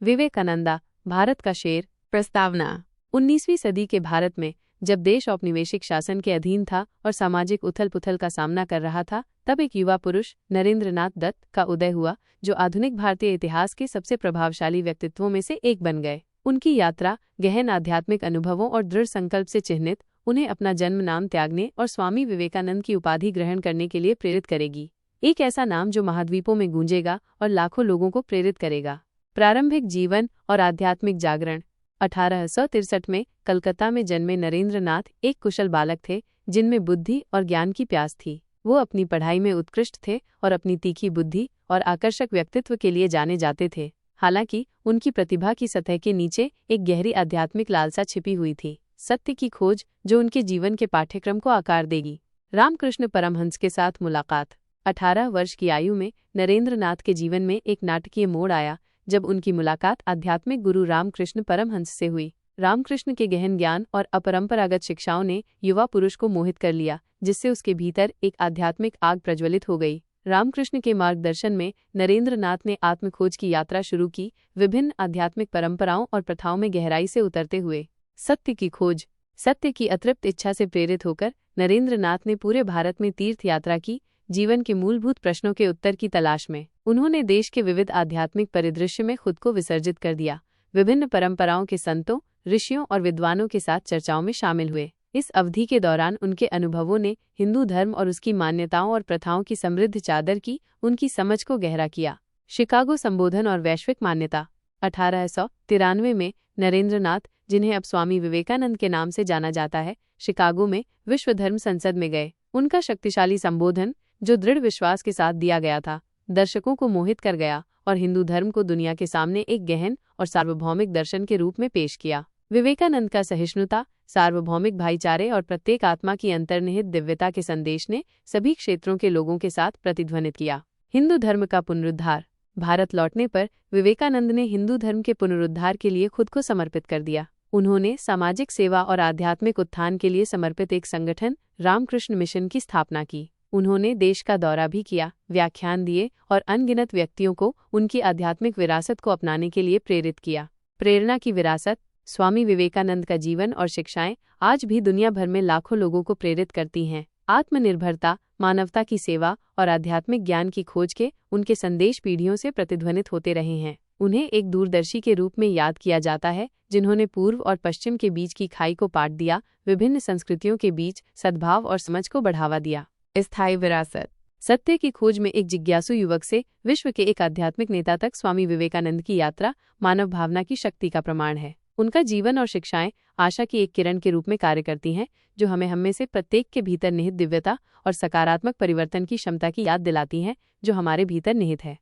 विवेकानंदा, भारत का शेर। प्रस्तावना। 19वीं सदी के भारत में जब देश औपनिवेशिक शासन के अधीन था और सामाजिक उथल-पुथल का सामना कर रहा था, तब एक युवा पुरुष नरेंद्रनाथ दत्त का उदय हुआ, जो आधुनिक भारतीय इतिहास के सबसे प्रभावशाली व्यक्तित्वों में से एक बन गए। उनकी यात्रा गहन आध्यात्मिक अनुभवों और दृढ़ संकल्प से चिह्नित उन्हें अपना जन्म नाम त्यागने और स्वामी विवेकानंद की उपाधि ग्रहण करने के लिए प्रेरित करेगी। एक ऐसा नाम जो महाद्वीपों में गूंजेगा और लाखों लोगों को प्रेरित करेगा। प्रारंभिक जीवन और आध्यात्मिक जागरण। 1863 में कलकत्ता में जन्मे नरेंद्रनाथ एक कुशल बालक थे, जिनमें बुद्धि और ज्ञान की प्यास थी। वो अपनी पढ़ाई में उत्कृष्ट थे और अपनी तीखी बुद्धि और आकर्षक व्यक्तित्व के लिए जाने जाते थे। हालांकि उनकी प्रतिभा की सतह के नीचे एक गहरी आध्यात्मिक लालसा छिपी हुई थी, सत्य की खोज, जो उनके जीवन के पाठ्यक्रम को आकार देगी। रामकृष्ण परमहंस के साथ मुलाकात। 18 वर्ष की आयु में नरेंद्रनाथ के जीवन में एक नाटकीय मोड़ आया, जब उनकी मुलाकात आध्यात्मिक गुरु रामकृष्ण परमहंस से हुई। रामकृष्ण के गहन ज्ञान और अपरंपरागत शिक्षाओं ने युवा पुरुष को मोहित कर लिया, जिससे उसके भीतर एक आध्यात्मिक आग प्रज्वलित हो गई। रामकृष्ण के मार्गदर्शन में नरेंद्रनाथ ने आत्मखोज की यात्रा शुरू की, विभिन्न आध्यात्मिक परंपराओं और प्रथाओं में गहराई से उतरते हुए। सत्य की खोज। सत्य की अतृप्त इच्छा से प्रेरित होकर नरेंद्रनाथ ने पूरे भारत में तीर्थ यात्रा की, जीवन के मूलभूत प्रश्नों के उत्तर की तलाश में। उन्होंने देश के विविध आध्यात्मिक परिदृश्य में खुद को विसर्जित कर दिया, विभिन्न परंपराओं के संतों, ऋषियों और विद्वानों के साथ चर्चाओं में शामिल हुए। इस अवधि के दौरान उनके अनुभवों ने हिंदू धर्म और उसकी मान्यताओं और प्रथाओं की समृद्ध चादर की उनकी समझ को गहरा किया। शिकागो संबोधन और वैश्विक मान्यता। 1893 में नरेंद्रनाथ, जिन्हें अब स्वामी विवेकानंद के नाम से जाना जाता है, शिकागो में विश्व धर्म संसद में गए। उनका शक्तिशाली संबोधन, जो दृढ़ विश्वास के साथ दिया गया था, दर्शकों को मोहित कर गया और हिंदू धर्म को दुनिया के सामने एक गहन और सार्वभौमिक दर्शन के रूप में पेश किया। विवेकानंद का सहिष्णुता, सार्वभौमिक भाईचारे और प्रत्येक आत्मा की अंतर्निहित दिव्यता के संदेश ने सभी क्षेत्रों के लोगों के साथ प्रतिध्वनित किया। हिंदू धर्म का पुनरुद्धार। भारत लौटने पर विवेकानंद ने हिंदू धर्म के पुनरुद्धार के लिए खुद को समर्पित कर दिया। उन्होंने सामाजिक सेवा और आध्यात्मिक उत्थान के लिए समर्पित एक संगठन रामकृष्ण मिशन की स्थापना की। उन्होंने देश का दौरा भी किया, व्याख्यान दिए और अनगिनत व्यक्तियों को उनकी आध्यात्मिक विरासत को अपनाने के लिए प्रेरित किया। प्रेरणा की विरासत। स्वामी विवेकानंद का जीवन और शिक्षाएं आज भी दुनिया भर में लाखों लोगों को प्रेरित करती हैं। आत्मनिर्भरता, मानवता की सेवा और आध्यात्मिक ज्ञान की खोज के उनके संदेश पीढ़ियों से प्रतिध्वनित होते रहे हैं। उन्हें एक दूरदर्शी के रूप में याद किया जाता है, जिन्होंने पूर्व और पश्चिम के बीच की खाई को पाट दिया, विभिन्न संस्कृतियों के बीच सद्भाव और समझ को बढ़ावा दिया। स्थायी विरासत। सत्य की खोज में एक जिज्ञासु युवक से विश्व के एक आध्यात्मिक नेता तक स्वामी विवेकानंद की यात्रा मानव भावना की शक्ति का प्रमाण है। उनका जीवन और शिक्षाएं आशा की एक किरण के रूप में कार्य करती हैं, जो हमें में से प्रत्येक के भीतर निहित दिव्यता और सकारात्मक परिवर्तन की क्षमता की याद दिलाती हैं, जो हमारे भीतर निहित है।